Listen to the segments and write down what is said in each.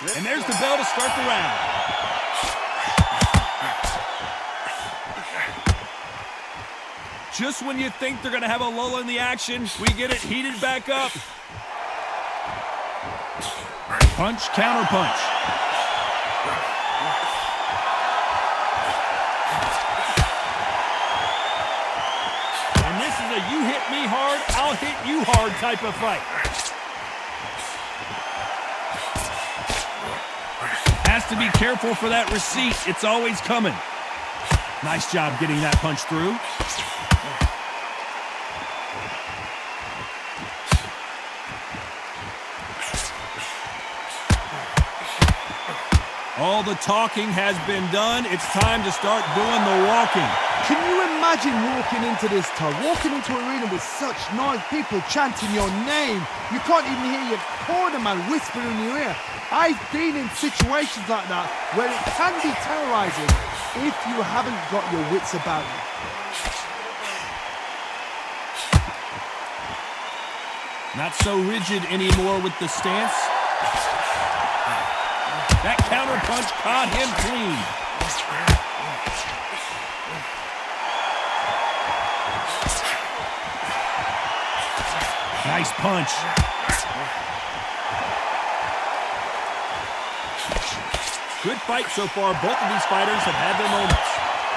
And there's the bell to start the round. Just when you think they're going to have a lull in the action, we get it heated back up. Punch, counter punch. And this is a you hit me hard, I'll hit you hard type of fight. Has to be careful for that receipt. It's always coming. Nice job getting that punch through. All the talking has been done. It's time to start doing the walking. Can you imagine walking into this, Todd? Walking into an arena with such noise, people chanting your name. You can't even hear your corner man whispering in your ear. I've been in situations like that where it can be terrorizing if you haven't got your wits about you. Not so rigid anymore with the stance. That counter punch caught him clean. Nice punch. Good fight so far. Both of these fighters have had their moments.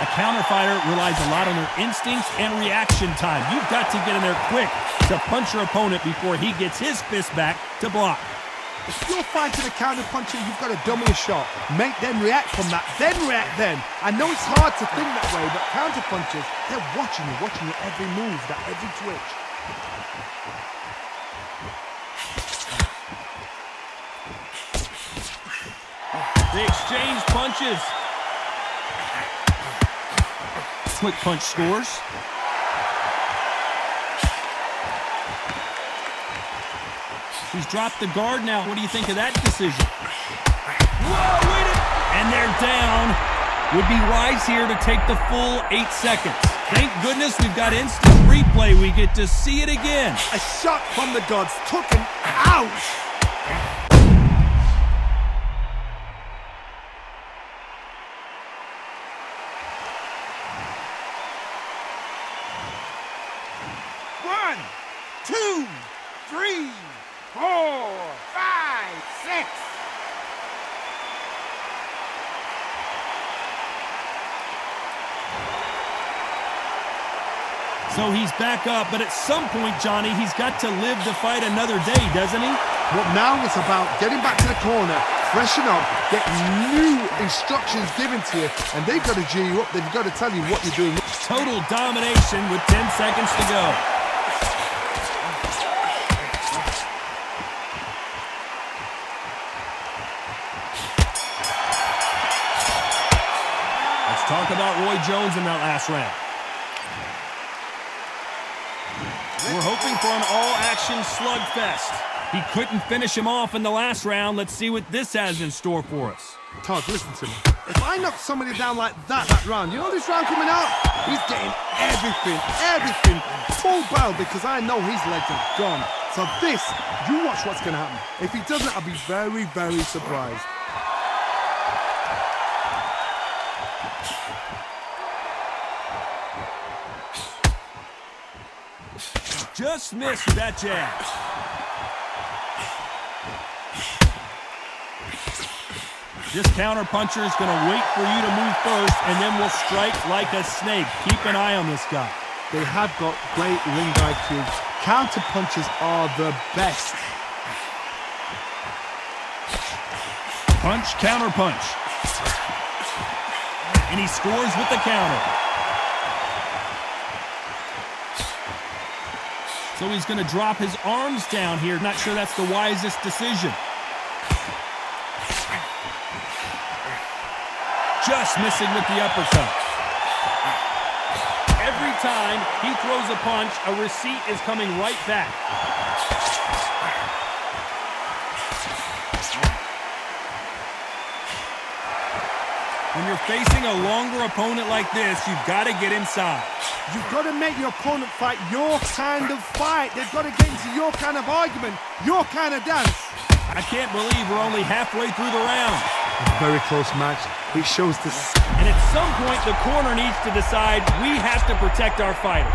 A counter fighter relies a lot on their instincts and reaction time. You've got to get in there quick to punch your opponent before he gets his fist back to block. If you're fighting a counter puncher, you've got to dummy a shot. Make them react from that, then react then. I know it's hard to think that way, but counter punchers, they're watching your every move, that every twitch. They exchange punches. Quick punch scores. He's dropped the guard now. What do you think of that decision? Whoa, wait a... And they're down. Would be wise here to take the full 8 seconds. Thank goodness we've got instant replay. We get to see it again. A shot from the gods took him out. One, two, three. 4, 5, 6. So he's back up, but at some point, Johnny, he's got to live to fight another day, doesn't he? But now it's about getting back to the corner, freshen up, get new instructions given to you, and they've got to G you up. They've got to tell you what you're doing. Total domination with 10 seconds to go. Talk about Roy Jones in that last round. We're hoping for an all-action slugfest. He couldn't finish him off in the last round. Let's see what this has in store for us. Todd, listen to me. If I knock somebody down like that round, you know this round coming out? He's getting everything, full barrel, because I know his legs are gone. So this, you watch what's going to happen. If he doesn't, I'll be very, very surprised. Just missed with that jab. This counter puncher is going to wait for you to move first, and then will strike like a snake. Keep an eye on this guy. They have got great ring IQ. Counter punches are the best. Punch, counter punch. And he scores with the counter. So he's going to drop his arms down here. Not sure that's the wisest decision. Just missing with the uppercut. Every time he throws a punch, a receipt is coming right back. When you're facing a longer opponent like this, you've got to get inside. You've got to make your opponent fight your kind of fight. They've got to get into your kind of argument, your kind of dance. I can't believe we're only halfway through the round. A very close match. It shows the... And at some point, the corner needs to decide we have to protect our fighter.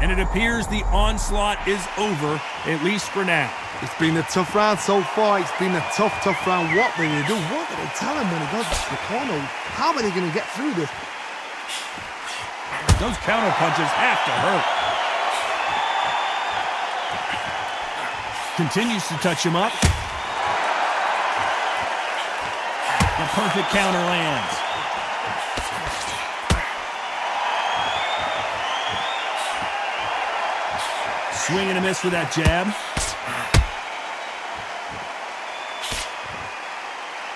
And it appears the onslaught is over, at least for now. It's been a tough round so far. It's been a tough round. What will they do? What do they tell him when he goes to the corner? How are they going to get through this? Those counter punches have to hurt. Continues to touch him up. The perfect counter lands. Swing and a miss with that jab.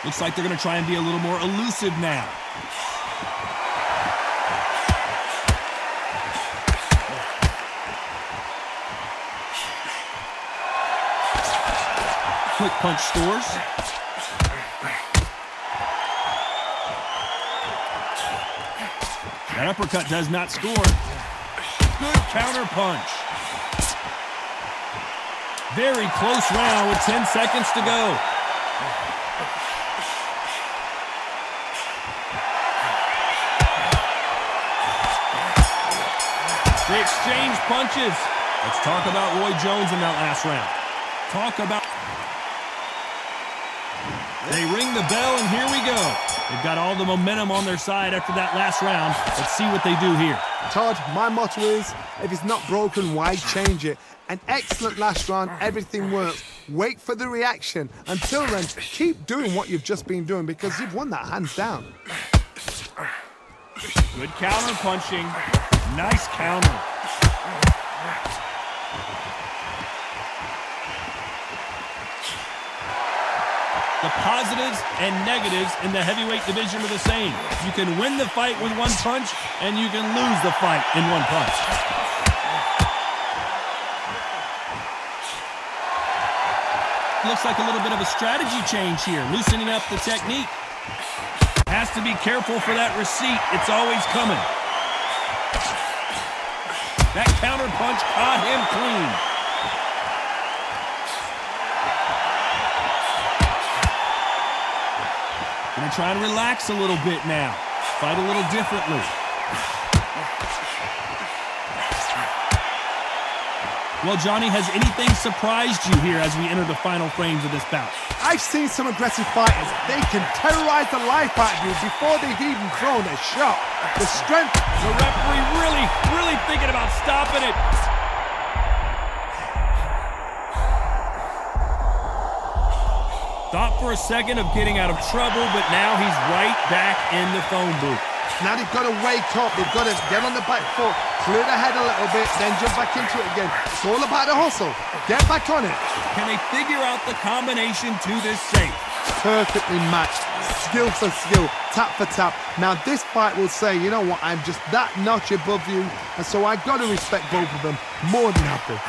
Looks like they're going to try and be a little more elusive now. Quick punch scores. That uppercut does not score. Good counter punch. Very close round with 10 seconds to go. They exchange punches. Let's talk about Roy Jones in that last round. They ring the bell, and here we go. They've got all the momentum on their side after that last round. Let's see what they do here. Todd, my motto is, if it's not broken, why change it? An excellent last round, everything works. Wait for the reaction. Until then, keep doing what you've just been doing because you've won that hands down. Good counter punching. Nice counter. The positives and negatives in the heavyweight division are the same. You can win the fight with one punch, and you can lose the fight in one punch. Looks like a little bit of a strategy change here, loosening up the technique. Has to be careful for that receipt. It's always coming. That counter punch caught him clean. Gonna try to relax a little bit now. Fight a little differently. Well, Johnny, has anything surprised you here as we enter the final frames of this bout? I've seen some aggressive fighters. They can terrorize the life out of you before they've even thrown a shot. The strength. The referee really thinking about stopping it. Thought for a second of getting out of trouble, but now he's right back in the phone booth. Now they've got to wake up. They've got to get on the back foot, clear the head a little bit, then jump back into it again. It's all about the hustle. Get back on it. Can they figure out the combination to this safe? Perfectly matched. Skill for skill, tap for tap. Now this fight will say, you know what, I'm just that notch above you, and so I've got to respect both of them. More than happy.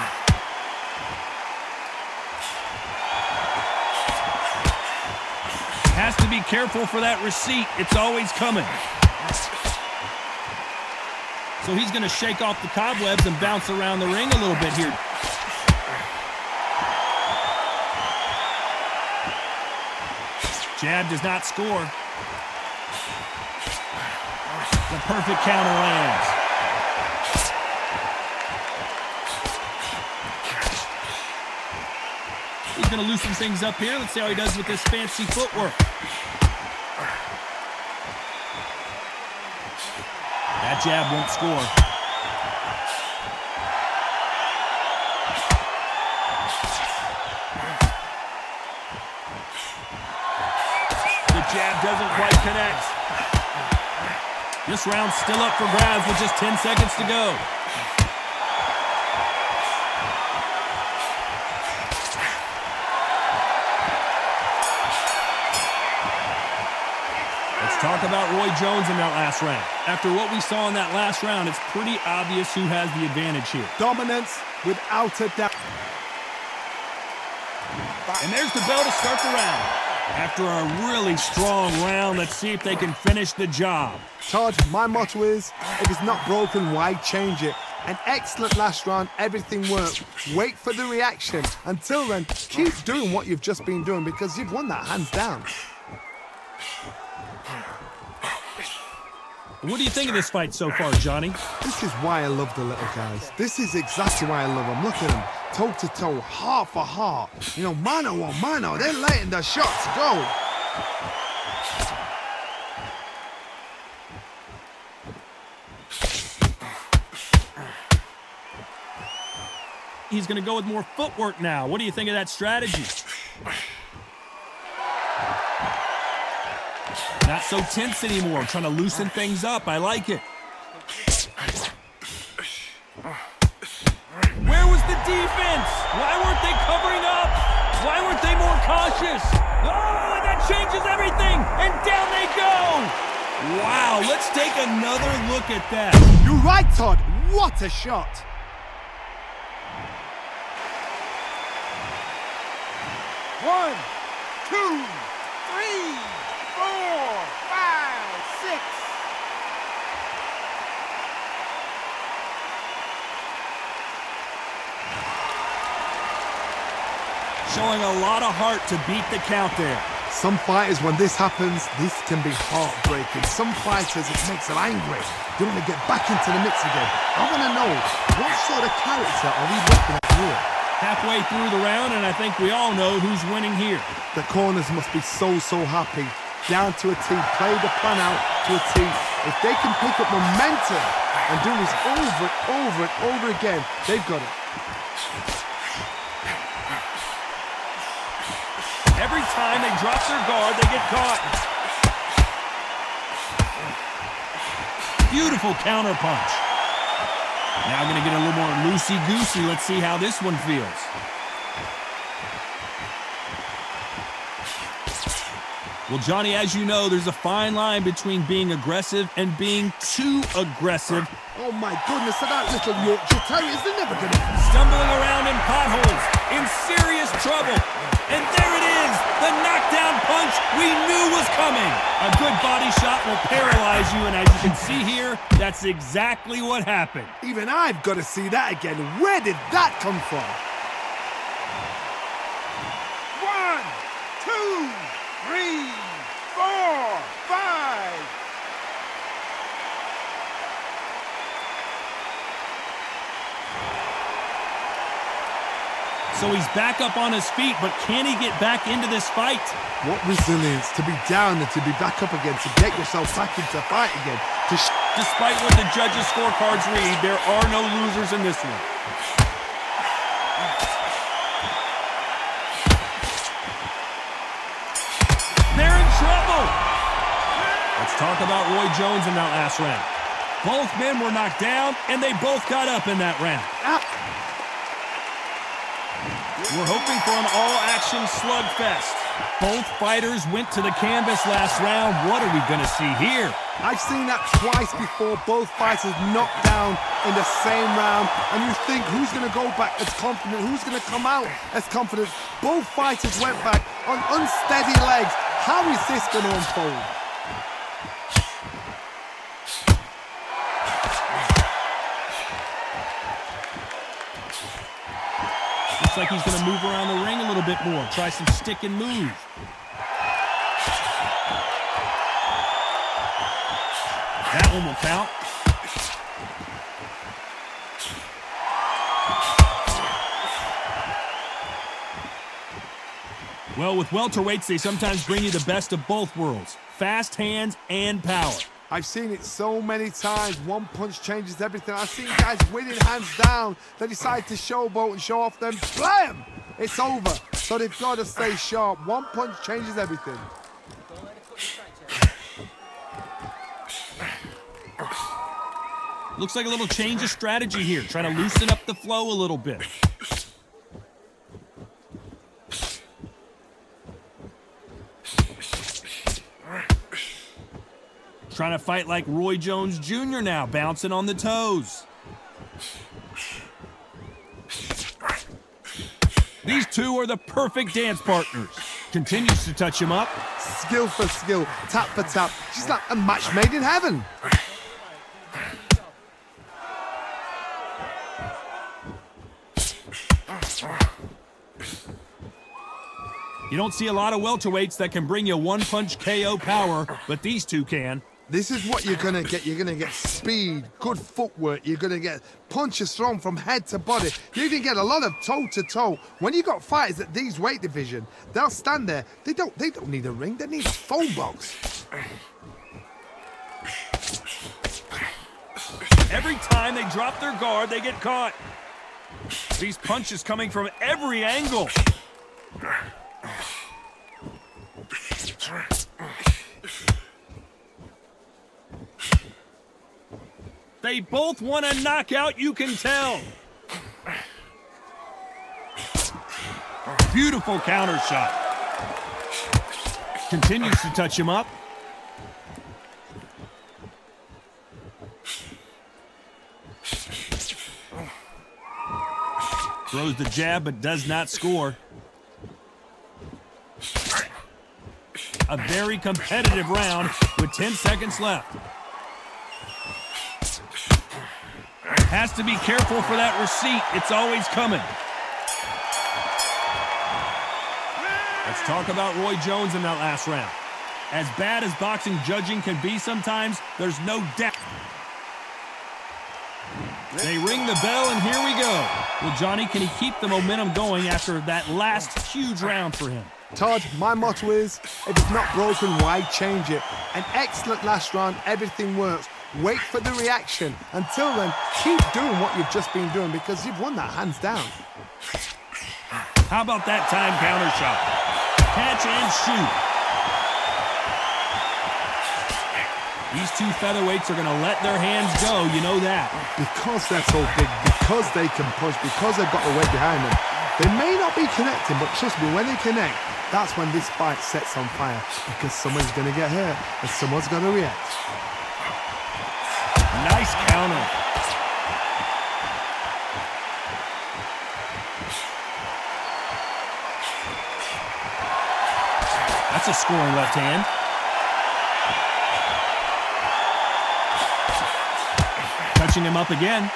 Has to be careful for that receipt. It's always coming. So he's going to shake off the cobwebs and bounce around the ring a little bit here. Jab does not score. The perfect counter lands. He's going to loosen things up here. Let's see how he does with this fancy footwork. That jab won't score. The jab doesn't quite connect. This round's still up for grabs with just 10 seconds to go. Talk about Roy Jones in that last round. After what we saw in that last round, it's pretty obvious who has the advantage here. Dominance without a doubt. And there's the bell to start the round. After a really strong round, let's see if they can finish the job. Todd, my motto is, if it's not broken, why change it? An excellent last round, everything worked. Wait for the reaction. Until then, keep doing what you've just been doing because you've won that hands down. What do you think of this fight so far, Johnny? This is why I love the little guys. This is exactly why I love them. Look at them, toe to toe, heart for heart. You know, mano a mano, they're letting the shots go. He's going to go with more footwork now. What do you think of that strategy? Not so tense anymore, trying to loosen things up. I like it. Where was the defense? Why weren't they covering up? Why weren't they more cautious? Oh, and that changes everything. And down they go. Wow, let's take another look at that. You're right, Todd. What a shot. One, two, three, 4, 5, 6. Showing a lot of heart to beat the count there. Some fighters, when this happens, this can be heartbreaking. Some fighters, it makes them angry. They want to get back into the mix again. I want to know, what sort of character are we looking at here? Halfway through the round, and I think we all know who's winning here. The corners must be so happy. Down to a T, play the plan out to a T. If they can pick up momentum and do this over and over again, they've got it. Every time they drop their guard, they get caught. Beautiful counter punch. Now I'm going to get a little more loosey-goosey. Let's see how this one feels. Well, Johnny, as you know, there's a fine line between being aggressive and being too aggressive. Oh, my goodness, that little Yorkshire Terriers, they're never going to... Stumbling around in potholes, in serious trouble. And there it is, the knockdown punch we knew was coming. A good body shot will paralyze you, and as you can see here, that's exactly what happened. Even I've got to see that again. Where did that come from? 1, 2, 3, 4, 5. So he's back up on his feet, but can he get back into this fight? What resilience to be down and to be back up again, to get yourself back into fight again. Despite what the judges' scorecards read, there are no losers in this one. They're in trouble. Let's talk about Roy Jones in that last round. Both men were knocked down, and they both got up in that round. We're hoping for an all-action slugfest. Both fighters went to the canvas last round. What are we going to see here? I've seen that twice before. Both fighters knocked down in the same round. And you think, who's going to go back as confident? Who's going to come out as confident? Both fighters went back on unsteady legs. How is this going to unfold? Looks like he's going to move around the ring a little bit more. Try some stick and move. That one will count. Well, with welterweights, they sometimes bring you the best of both worlds. Fast hands and power. I've seen it so many times. One punch changes everything. I've seen guys winning hands down. They decide to showboat and show off them. Blam! It's over. So they've got to stay sharp. One punch changes everything. Looks like a little change of strategy here. Trying to loosen up the flow a little bit. Trying to fight like Roy Jones Jr. now, bouncing on the toes. These two are the perfect dance partners. Continues to touch him up. Skill for skill, tap for tap. She's like a match made in heaven. You don't see a lot of welterweights that can bring you one-punch KO power, but these two can. This is what you're going to get. You're going to get speed, good footwork. You're going to get punches thrown from head to body. You're going to get a lot of toe-to-toe. When you got fighters at these weight division, they'll stand there. They don't need a ring. They need a phone box. Every time they drop their guard, they get caught. These punches coming from every angle. They both want a knockout, you can tell. Beautiful counter shot. Continues to touch him up. Throws the jab, but does not score. A very competitive round with 10 seconds left. Has to be careful for that receipt. It's always coming. Let's talk about Roy Jones in that last round. As bad as boxing judging can be sometimes, there's no doubt. They ring the bell, and here we go. Well, Johnny, can he keep the momentum going after that last huge round for him? Todd, my motto is, if it's not broken, why change it? An excellent last round, everything works. Wait for the reaction. Until then, keep doing what you've just been doing because you've won that hands down. How about that time counter shot? Catch and shoot. These two featherweights are going to let their hands go, you know that. Because they're so big, because they can punch, because they've got the weight behind them. They may not be connecting, but trust me, when they connect, that's when this fight sets on fire. Because someone's going to get hurt and someone's going to react. Nice counter. That's a scoring left hand. Touching him up again.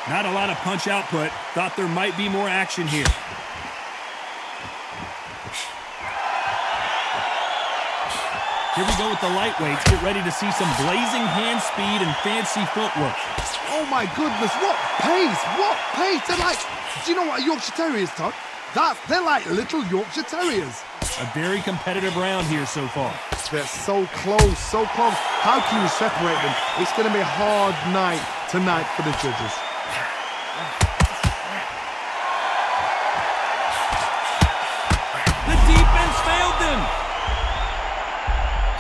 Not a lot of punch output. Thought there might be more action here. Here we go with the lightweights. Get ready to see some blazing hand speed and fancy footwork. Oh my goodness, what pace, what pace. They're like, do you know what a Yorkshire Terrier is, Todd? They're like little Yorkshire Terriers. A very competitive round here so far. They're so close, so close. How can you separate them? It's going to be a hard night tonight for the judges. The defense failed them.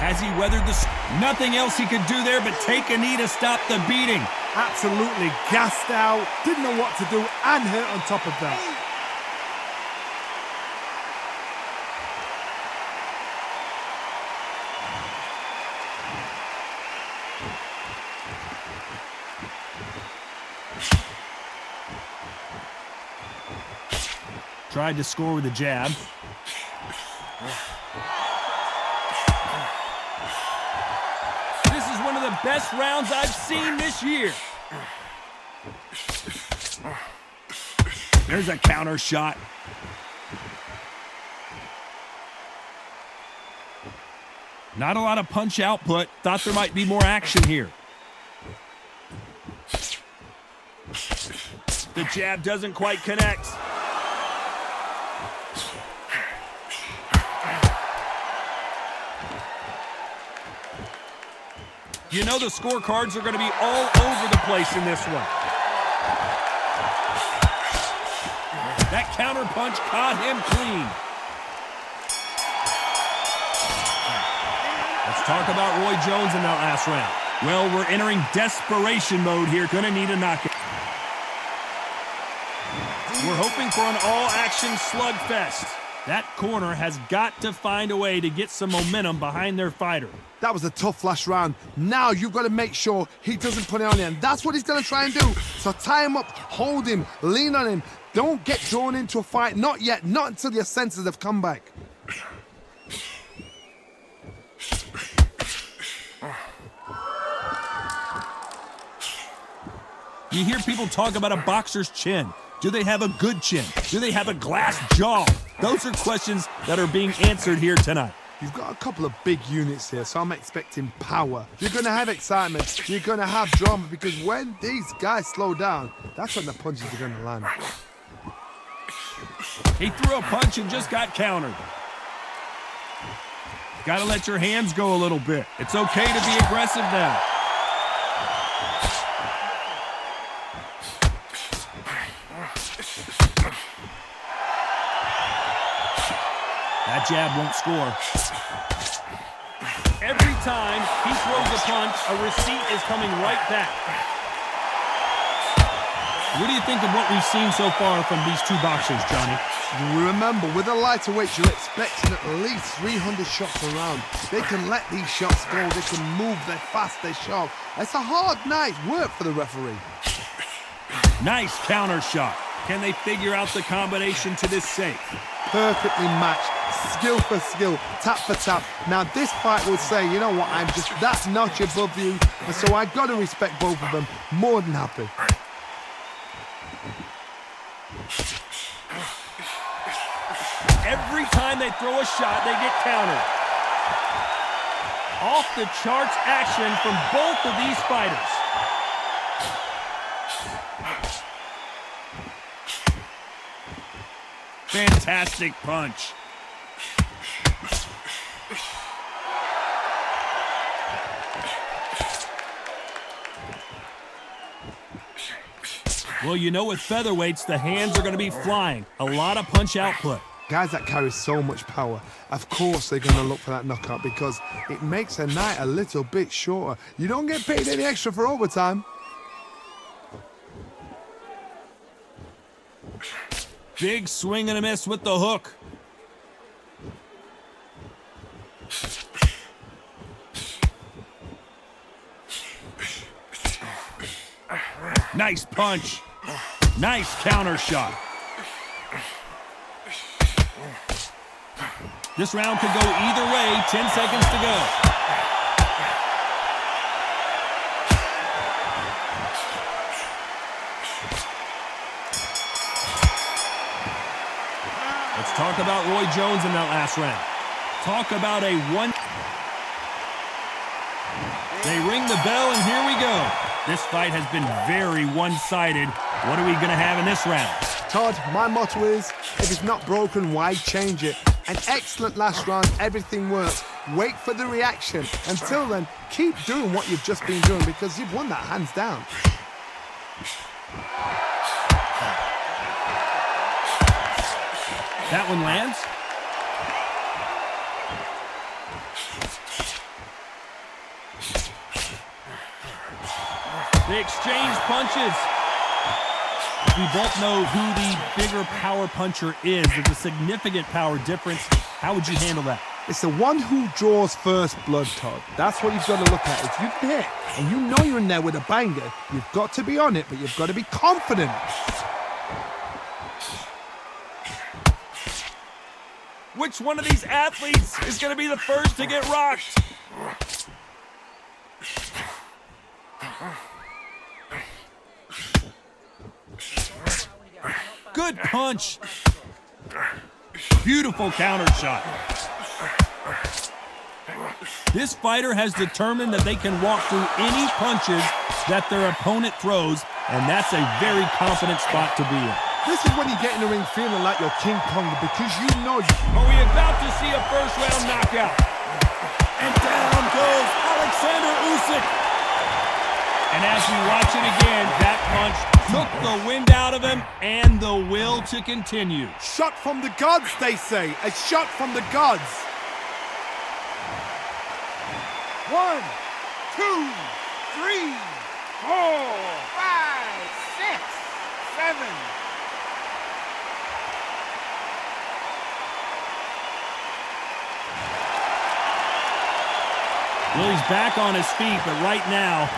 Has he weathered the... Nothing else he could do there but take a knee to stop the beating. Absolutely gassed out, didn't know what to do, and hurt on top of that. Tried to score with a jab. This is one of the best rounds I've seen this year. There's a counter shot. Not a lot of punch output. Thought there might be more action here. The jab doesn't quite connect. You know the scorecards are going to be all over the place in this one. That counter punch caught him clean. Let's talk about Roy Jones in that last round. Well, we're entering desperation mode here. Going to need a knockout. We're hoping for an all-action slugfest. That corner has got to find a way to get some momentum behind their fighter. That was a tough last round. Now you've got to make sure he doesn't put it on you, and that's what he's going to try and do. So tie him up, hold him, lean on him. Don't get drawn into a fight. Not yet. Not until your senses have come back. You hear people talk about a boxer's chin. Do they have a good chin? Do they have a glass jaw? Those are questions that are being answered here tonight. You've got a couple of big units here, so I'm expecting power. You're going to have excitement. You're going to have drama, because when these guys slow down, that's when the punches are going to land. He threw a punch and just got countered. Got to let your hands go a little bit. It's okay to be aggressive now. That jab won't score. Every time he throws a punch, a receipt is coming right back. What do you think of what we've seen so far from these two boxers, Johnny? Remember, with the lighter weights, you're expecting at least 300 shots a round. They can let these shots go. They can move. They're fast. They're sharp. It's a hard night's work for the referee. Nice counter shot. Can they figure out the combination to this safe? Perfectly matched. Skill for skill, tap for tap. Now this fight will say, you know what, I'm just that notch above you, and so I got to respect both of them. More than happy. Every time they throw a shot, they get countered. Off the charts action from both of these fighters. Fantastic punch. Well, you know, with featherweights, the hands are going to be flying. A lot of punch output. Guys that carry so much power, of course they're going to look for that knockout, because it makes a night a little bit shorter. You don't get paid any extra for overtime. Big swing and a miss with the hook. Nice punch. Nice counter shot. This round could go either way. 10 seconds to go. Let's talk about Roy Jones in that last round. Talk about a one. They ring the bell, and here we go. This fight has been very one-sided. What are we going to have in this round? Todd, my motto is, if it's not broken, why change it? An excellent last round, everything works. Wait for the reaction. Until then, keep doing what you've just been doing, because you've won that hands down. That one lands. They exchange punches. We both know who the bigger power puncher is. There's a significant power difference. How would you handle that? It's the one who draws first blood, Todd. That's what you've got to look at. If you can hit and you know you're in there with a banger, you've got to be on it, but you've got to be confident. Which one of these athletes is going to be the first to get rocked? Good punch. Beautiful counter shot. This fighter has determined that they can walk through any punches that their opponent throws, and that's a very confident spot to be in. This is when you get in the ring feeling like you're King Kong, because you know... Are we about to see a first-round knockout? And down goes Oleksandr Usyk. And as we watch it again, that punch took the wind out of him and the will to continue. Shot from the gods, they say. A shot from the gods. 1, 2, 3, 4, 5, 6, 7. Well, he's back on his feet, but right now,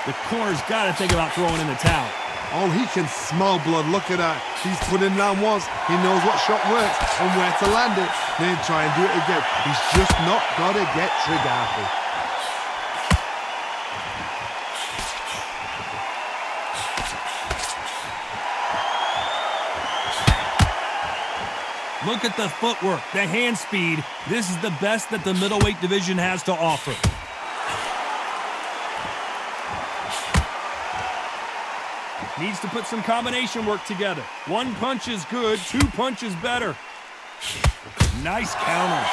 the corner's got to think about throwing in the towel. Oh, he can smell blood. Look at that. He's put in down once. He knows what shot works and where to land it. Then try and do it again. He's just not got to get trigger happy. Look at the footwork, the hand speed. This is the best that the middleweight division has to offer. Needs to put some combination work together. One punch is good, two punches better. Nice counter.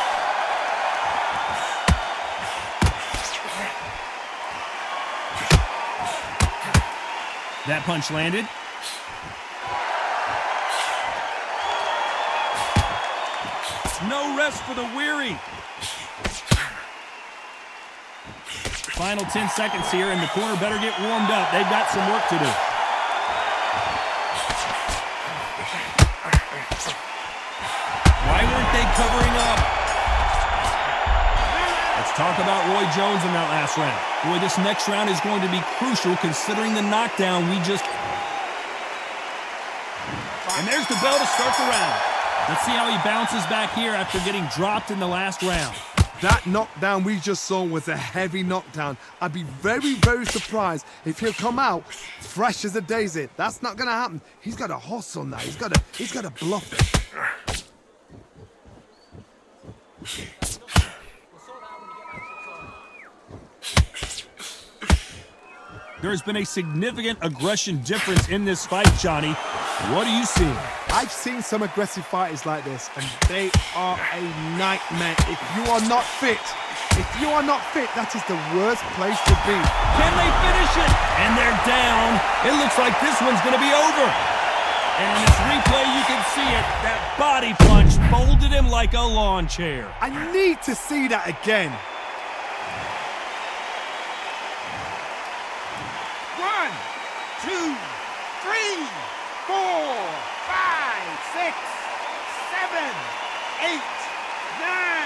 That punch landed. No rest for the weary. Final 10 seconds here, and the corner better get warmed up. They've got some work to do. Why weren't they covering up? Let's talk about Roy Jones in that last round. Boy, this next round is going to be crucial considering the knockdown we just... And there's the bell to start the round. Let's see how he bounces back here after getting dropped in the last round. That knockdown we just saw was a heavy knockdown. I'd be very, very surprised if he'll come out fresh as a daisy. That's not going to happen. He's got to hustle now. He's got to bluff it. There's been a significant aggression difference in this fight, Johnny. What are you seeing? I've seen some aggressive fighters like this, and they are a nightmare. If you are not fit, that is the worst place to be. Can they finish it? And they're down. It looks like this one's going to be over. And in this replay, you can see it. That body punch folded him like a lawn chair. I need to see that again. 1, 2, 3, 4, 5, 6, 7, 8, 9.